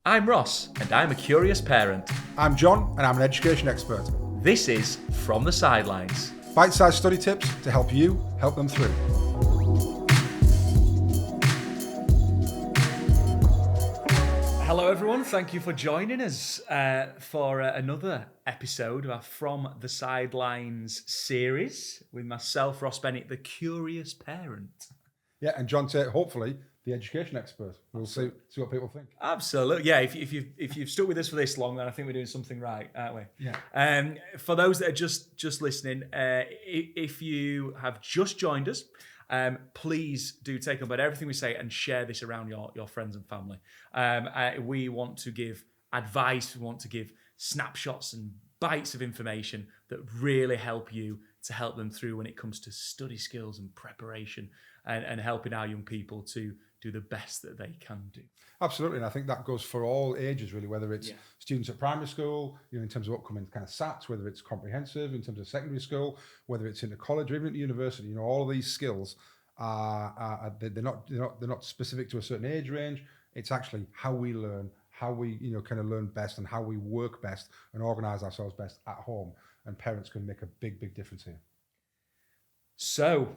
I'm Ross, and I'm a curious parent. I'm John, and I'm an education expert. This is From the Sidelines. Bite-sized study tips to help you help them through. Hello, everyone. Thank you for joining us for another episode of our From the Sidelines series with myself, Ross Bennett, the curious parent. Yeah, and John Tate, hopefully, the education expert. We'll see what people think. Absolutely, yeah. If you've stuck with us for this long, then I think we're doing something right, aren't we? Yeah. For those that are just listening, if you have just joined us, please do take on board everything we say and share this around your friends and family. We want to give advice. We want to give snapshots and bites of information that really help you to help them through when it comes to study skills and preparation and helping our young people to do the best that they can do. Absolutely, and I think that goes for all ages, really, whether it's students at primary school, in terms of upcoming kind of SATs, whether it's comprehensive, in terms of secondary school, whether it's into college or even at university. All of these skills they're not specific to a certain age range. It's actually how we learn, how we kind of learn best, and how we work best and organise ourselves best at home. And parents can make a big difference here. So,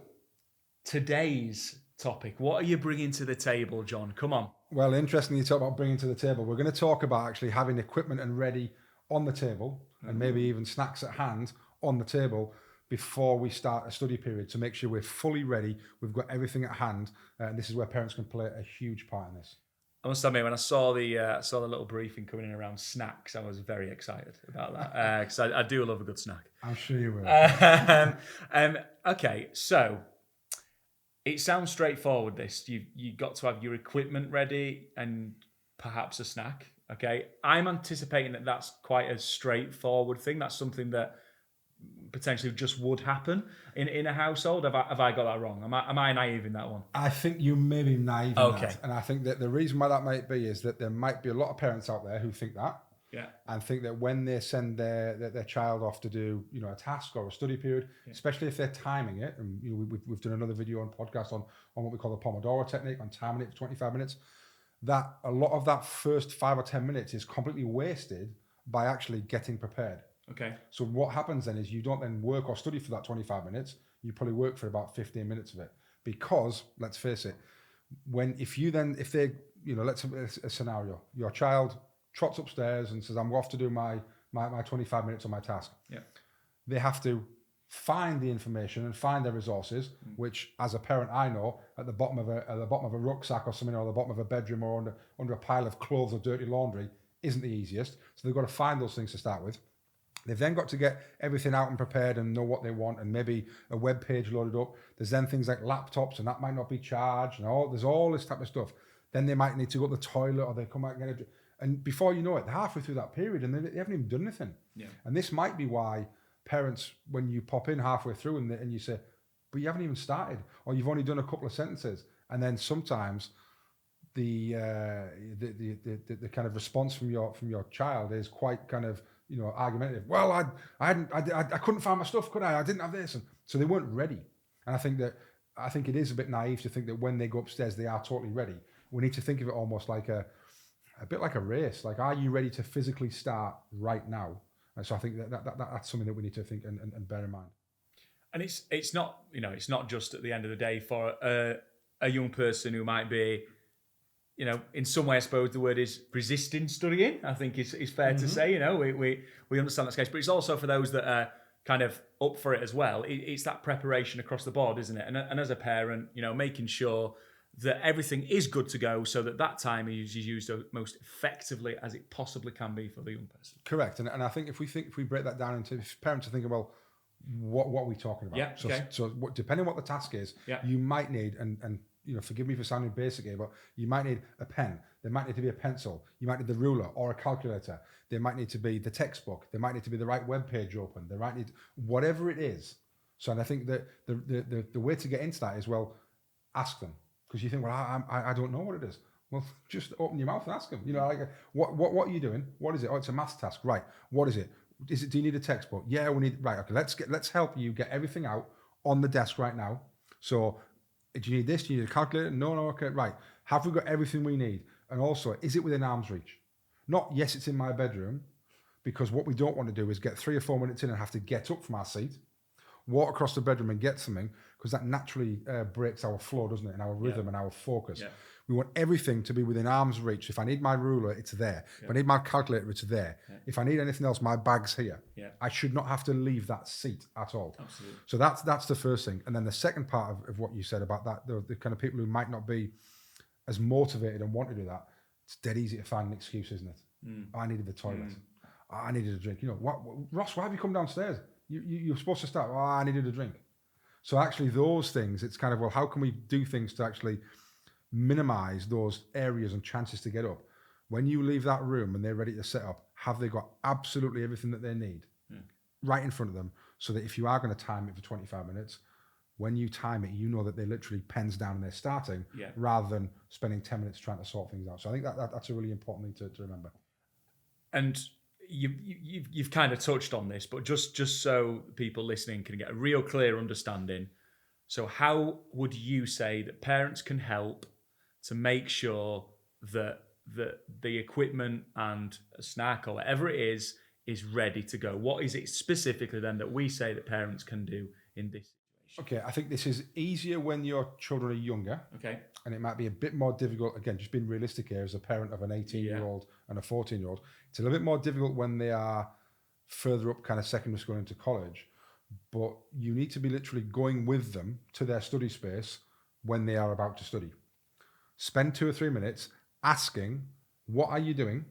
today's topic, what are you bringing to the table, John? Come on. Well, interesting you talk about bringing to the table. We're going to talk about actually having equipment and ready on the table, and maybe even snacks at hand on the table before we start a study period, to make sure we're fully ready, we've got everything at hand, and this is where parents can play a huge part in this. I must admit, when I saw the little briefing coming in around snacks, I was very excited about that because I do love a good snack. I'm sure you will. Okay, so it sounds straightforward. This you got to have your equipment ready and perhaps a snack. Okay, I'm anticipating that that's quite a straightforward thing. That's something that potentially just would happen in a household. Have I got that wrong? Am I naive in that one? I think you may be naive in Okay. that. And I think that the reason why that might be is that there might be a lot of parents out there who think that. Yeah. And think that when they send their child off to do a task or a study period, especially if they're timing it, and we've done another video on podcast on what we call the Pomodoro technique, on timing it for 25 minutes, that a lot of that first 5 or 10 minutes is completely wasted by actually getting prepared. Okay. So what happens then is you don't then work or study for that 25 minutes. You probably work for about 15 minutes of it, because let's face it, let's have a scenario. Your child trots upstairs and says, I'm off to do my 25 minutes on my task. Yeah. They have to find the information and find their resources, which as a parent I know at the bottom of a rucksack or something, or the bottom of a bedroom, or under a pile of clothes or dirty laundry isn't the easiest. So they've got to find those things to start with. They've then got to get everything out and prepared and know what they want, and maybe a web page loaded up. There's then things like laptops, and that might not be charged. There's all this type of stuff. Then they might need to go to the toilet, or they come out and get it. And before you know it, they're halfway through that period and they haven't even done anything. Yeah. And this might be why parents, when you pop in halfway through and you say, but you haven't even started, or you've only done a couple of sentences. And then sometimes the kind of response from your child is quite kind of, argumentative. Well, I couldn't find my stuff, could I? I didn't have this. And so they weren't ready. And I think it is a bit naive to think that when they go upstairs, they are totally ready. We need to think of it almost like a bit like a race. Like, are you ready to physically start right now? And so I think that's something that we need to think and bear in mind. And it's not just at the end of the day for a young person who might be, in some way, I suppose the word is resisting studying. I think it's fair to say, we understand that case, but it's also for those that are kind of up for it as well. It's that preparation across the board, isn't it? And as a parent, making sure that everything is good to go so that time is used most effectively as it possibly can be for the young person. Correct. And I think if we break that down into, if parents are thinking, well, what are we talking about? Yeah, okay. So depending on what the task is, you might need, and forgive me for sounding basic here, but you might need a pen. There might need to be a pencil. You might need the ruler or a calculator. There might need to be the textbook. There might need to be the right web page open. There might need whatever it is. So, and I think that the way to get into that is, well, ask them. Because you think, well, I don't know what it is. Well, just open your mouth and ask them. What are you doing? What is it? Oh, it's a maths task. Right. What is it? Do you need a textbook? Yeah, we need. Right. Okay. Let's help you get everything out on the desk right now. So, do you need this? Do you need a calculator? No. Okay. Right. Have we got everything we need? And also, is it within arm's reach? Not, yes, it's in my bedroom, because what we don't want to do is get 3 or 4 minutes in and have to get up from our seat, walk across the bedroom and get something, because that naturally breaks our flow, doesn't it, and our rhythm and our focus. Yeah. We want everything to be within arm's reach. If I need my ruler, it's there. If I need my calculator, it's there. If I need anything else, my bag's here. I should not have to leave that seat at all. Absolutely. So that's the first thing. And then the second part of what you said about that, the kind of people who might not be as motivated and want to do that, it's dead easy to find an excuse, isn't it? Oh, I needed the toilet. Oh, I needed a drink. You know, what, Ross, why have you come downstairs? You're supposed to start. Oh, I needed a drink. So actually those things, it's kind of, well, how can we do things to actually minimize those areas and chances to get up? When you leave that room and they're ready to set up, have they got absolutely everything that they need right in front of them, so that if you are going to time it for 25 minutes, when you time it, you know that they literally pens down and they're starting, rather than spending 10 minutes trying to sort things out. So I think that's a really important thing to remember. And you've kind of touched on this, but just so people listening can get a real clear understanding. So how would you say that parents can help to make sure that the equipment and a snack or whatever it is ready to go? What is it specifically then that we say that parents can do in this situation? Okay, I think this is easier when your children are younger. Okay. And it might be a bit more difficult, again, just being realistic here, as a parent of an 18-year-old and a 14-year-old. It's a little bit more difficult when they are further up, kind of secondary school into college. But you need to be literally going with them to their study space when they are about to study. Spend 2 or 3 minutes asking, what are you doing?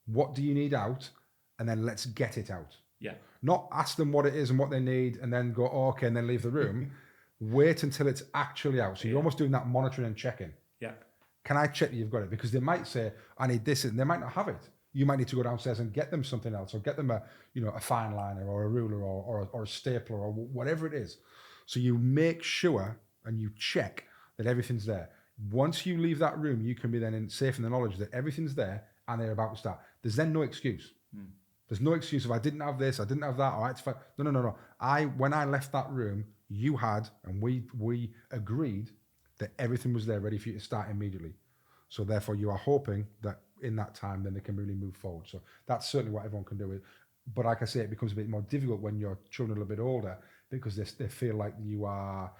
What do you need out? And then let's get it out. Yeah. Not ask them what it is and what they need and then go, oh, okay, and then leave the room. Wait until it's actually out. So you're almost doing that monitoring and checking. Yeah. Can I check that you've got it? Because they might say, I need this, and they might not have it. You might need to go downstairs and get them something else, or get them a fine liner or a ruler or a stapler or whatever it is. So you make sure and you check that everything's there. Once you leave that room, you can be then safe in the knowledge that everything's there and they're about to start. There's then no excuse. There's no excuse if I didn't have this, I didn't have that. All right, it's fine. No. When I left that room, you had, and we agreed that everything was there ready for you to start immediately. So therefore, you are hoping that in that time, then they can really move forward. So that's certainly what everyone can do. But like I say, it becomes a bit more difficult when your children are a little bit older, because they feel like you are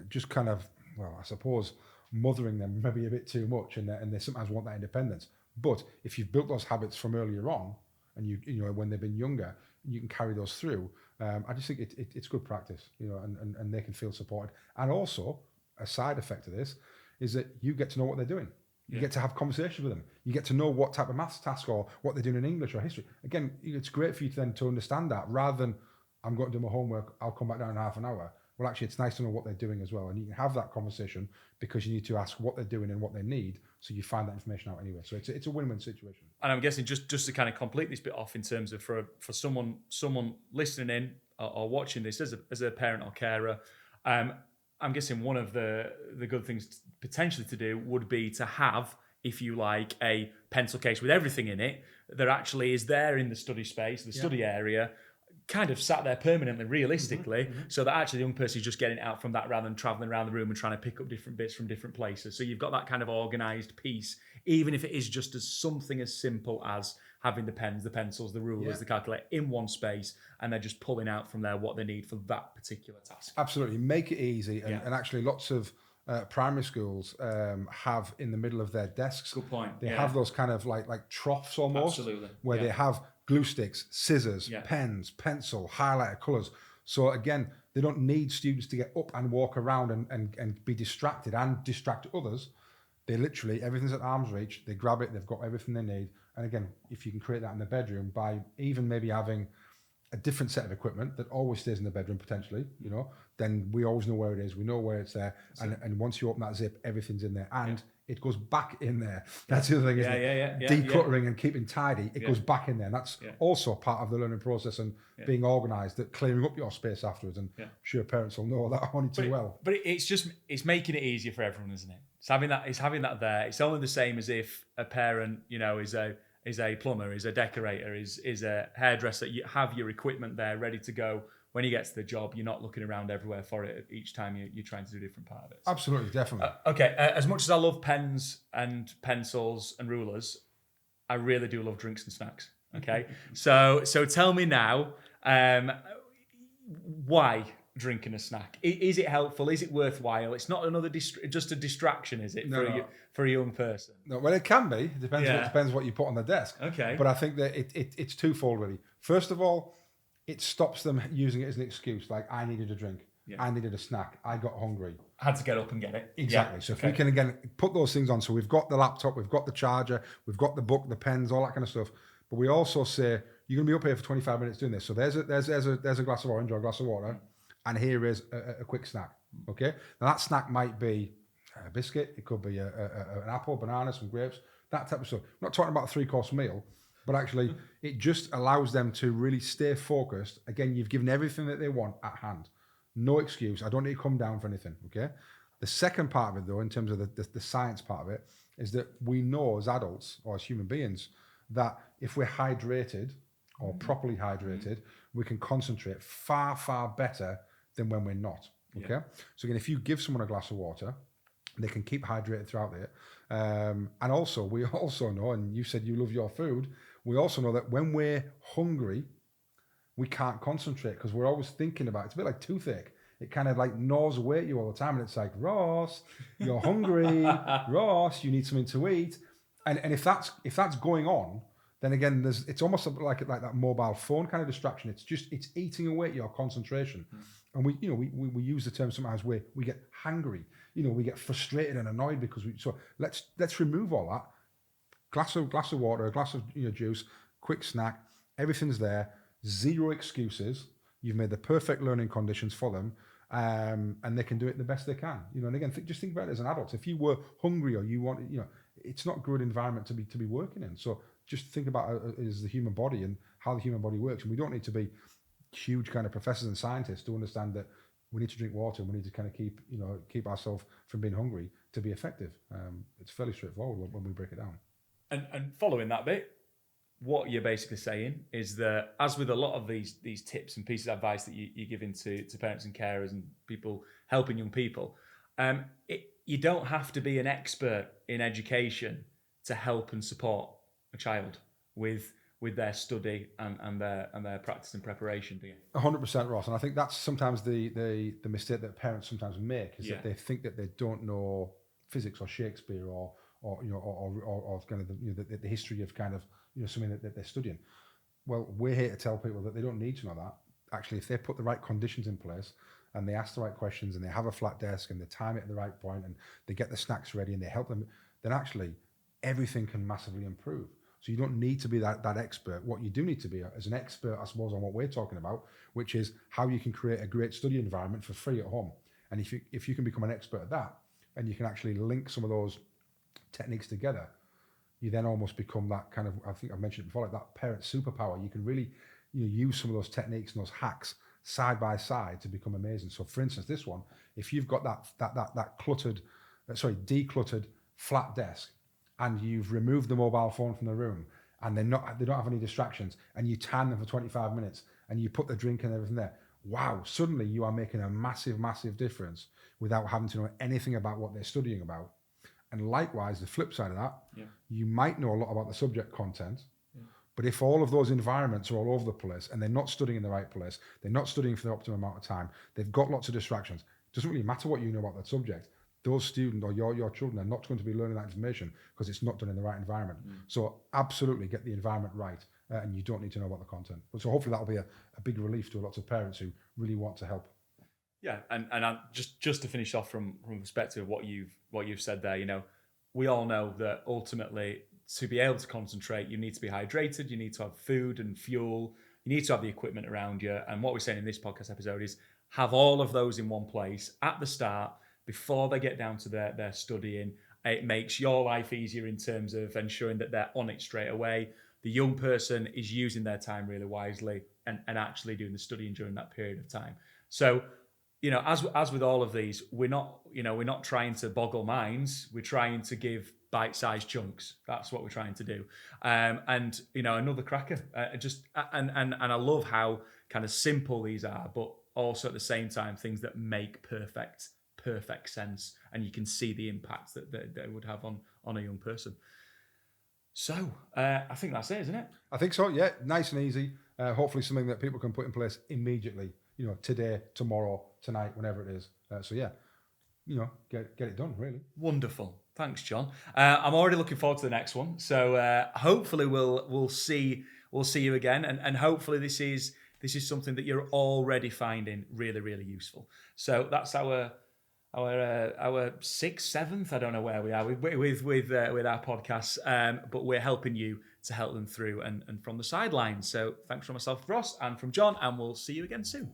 just kind of, well, I suppose, mothering them maybe a bit too much, and they sometimes want that independence. But if you've built those habits from earlier on, and you know when they've been younger, you can carry those through. I just think it's good practice, and they can feel supported. And also, a side effect of this is that you get to know what they're doing. You get to have conversations with them. You get to know what type of maths task or what they're doing in English or history. Again, it's great for you to understand that, rather than, I'm going to do my homework, I'll come back down in half an hour. Well, actually, it's nice to know what they're doing as well. And you can have that conversation, because you need to ask what they're doing and what they need, so you find that information out anyway. So it's a win-win situation. And I'm guessing just to kind of complete this bit off, in terms of for someone listening in or watching this as a parent or carer, I'm guessing one of the good things potentially to do would be to have, if you like, a pencil case with everything in it that actually is there in the study space, the study area, kind of sat there permanently, realistically, so that actually the young person is just getting it out from that, rather than traveling around the room and trying to pick up different bits from different places. So you've got that kind of organized piece, even if it is just as something as simple as having the pens, the pencils, the rulers, the calculator in one space, and they're just pulling out from there what they need for that particular task. Absolutely. Make it easy. And actually lots of primary schools have in the middle of their desks. Good point. They have those kind of like troughs almost. Absolutely. Where they have glue sticks, scissors, pens, pencil, highlighter, colours. So again, they don't need students to get up and walk around and be distracted and distract others. They literally, everything's at arm's reach. They grab it, they've got everything they need. And again, if you can create that in the bedroom by even maybe having a different set of equipment that always stays in the bedroom potentially, then we always know where it is. We know where it's there. And once you open that zip, everything's in there. And it goes back in there. That's the other thing, isn't it? Decluttering and keeping tidy, it goes back in there. And that's also part of the learning process and being organised, that clearing up your space afterwards. And I'm sure parents will know that only too well. But it's making it easier for everyone, isn't it? It's having that there. It's only the same as if a parent, is a plumber, is a decorator, is a hairdresser. You have your equipment there ready to go when you get to the job, you're not looking around everywhere for it each time you're trying to do a different part of it. Absolutely, definitely. As much as I love pens and pencils and rulers, I really do love drinks and snacks. Okay, so tell me now, why drinking a snack? Is it helpful? Is it worthwhile? It's not another just a distraction, is it, for a young person? No, well, it can be. It depends what you put on the desk. Okay. But I think that it's twofold, really. First of all, it stops them using it as an excuse. Like, I needed a drink. Yeah. I needed a snack. I got hungry. I had to get up and get it. Exactly. Yeah. So if we can, again, put those things on. So we've got the laptop, we've got the charger, we've got the book, the pens, all that kind of stuff. But we also say, you're going to be up here for 25 minutes doing this. So there's a glass of orange or a glass of water, and here is a quick snack. Okay? Now that snack might be a biscuit, it could be an apple, banana, some grapes, that type of stuff. I'm not talking about a 3-course meal, but actually it just allows them to really stay focused. Again, you've given everything that they want at hand. No excuse. I don't need to come down for anything. Okay? The second part of it, though, in terms of the science part of it, is that we know as adults or as human beings that if we're hydrated or properly hydrated, we can concentrate far, far better than when we're not. Okay? Yeah. So again, if you give someone a glass of water, they can keep hydrated throughout it. And also, we also know, and you said you love your food, we also know that when we're hungry, we can't concentrate because we're always thinking about it. It's a bit like toothache. It kind of like gnaws away at you all the time. And it's like, Ross, you're hungry. Ross, you need something to eat. And if that's going on, then again, it's almost like that mobile phone kind of distraction. It's eating away at your concentration. And we use the term sometimes where we get hangry. We get frustrated and annoyed because so let's remove all that. Glass of water, a glass of juice, quick snack, everything's there. Zero excuses. You've made the perfect learning conditions for them, and they can do it the best they can. And again, just think about it as an adult. If you were hungry or you wanted, it's not a good environment to be working in. So just think about it as the human body and how the human body works. And we don't need to be huge kind of professors and scientists to understand that we need to drink water. We need to kind of keep ourselves from being hungry to be effective. It's fairly straightforward when we break it down. And following that bit, what you're basically saying is that, as with a lot of these tips and pieces of advice that you're giving to parents and carers and people helping young people, you don't have to be an expert in education to help and support a child with their study and their practice and preparation. Do you? 100%, Ross. And I think that's sometimes the mistake that parents sometimes make is that they think that they don't know physics or Shakespeare or kind of the history of kind of something that they're studying. Well, we're here to tell people that they don't need to know that. Actually, if they put the right conditions in place and they ask the right questions and they have a flat desk and they time it at the right point and they get the snacks ready and they help them, then actually everything can massively improve. So you don't need to be that expert. What you do need to be as an expert, I suppose, on what we're talking about, which is how you can create a great study environment for free at home. And if you can become an expert at that and you can actually link some of those techniques together, you then almost become that kind of, I think I've mentioned it before, like that parent superpower. You can really use some of those techniques and those hacks side by side to become amazing. So for instance, this one, if you've got that decluttered flat desk and you've removed the mobile phone from the room and they don't have any distractions and you tan them for 25 minutes and you put the drink and everything there, wow, suddenly you are making a massive, massive difference without having to know anything about what they're studying about. And likewise, the flip side of that, you might know a lot about the subject content, but if all of those environments are all over the place and they're not studying in the right place, they're not studying for the optimum amount of time, they've got lots of distractions, it doesn't really matter what you know about that subject. Those students or your children are not going to be learning that information because it's not done in the right environment. So absolutely get the environment right, and you don't need to know about the content. So hopefully that'll be a big relief to lots of parents who really want to help. Yeah, and just to finish off from the perspective of what you've said there, we all know that ultimately to be able to concentrate, you need to be hydrated, you need to have food and fuel, you need to have the equipment around you. And what we're saying in this podcast episode is have all of those in one place at the start before they get down to their studying. It makes your life easier in terms of ensuring that they're on it straight away. The young person is using their time really wisely and actually doing the studying during that period of time. So, as with all of these, we're not trying to boggle minds. We're trying to give bite-sized chunks. That's what we're trying to do. And another cracker. And I love how kind of simple these are, but also at the same time things that make perfect sense, and you can see the impact that they would have on a young person. So I think that's it, isn't it? I think so. Yeah, nice and easy. Hopefully, something that people can put in place immediately. Today, tomorrow, tonight, whenever it is. So yeah, get it done. Really wonderful. Thanks, John. I'm already looking forward to the next one. So hopefully we'll see you again, and hopefully this is something that you're already finding really, really useful. So that's our 6th, 7th. I don't know where we are with our podcasts, but we're helping you to help them through and from the sidelines. So thanks from myself, Ross, and from John, and we'll see you again soon.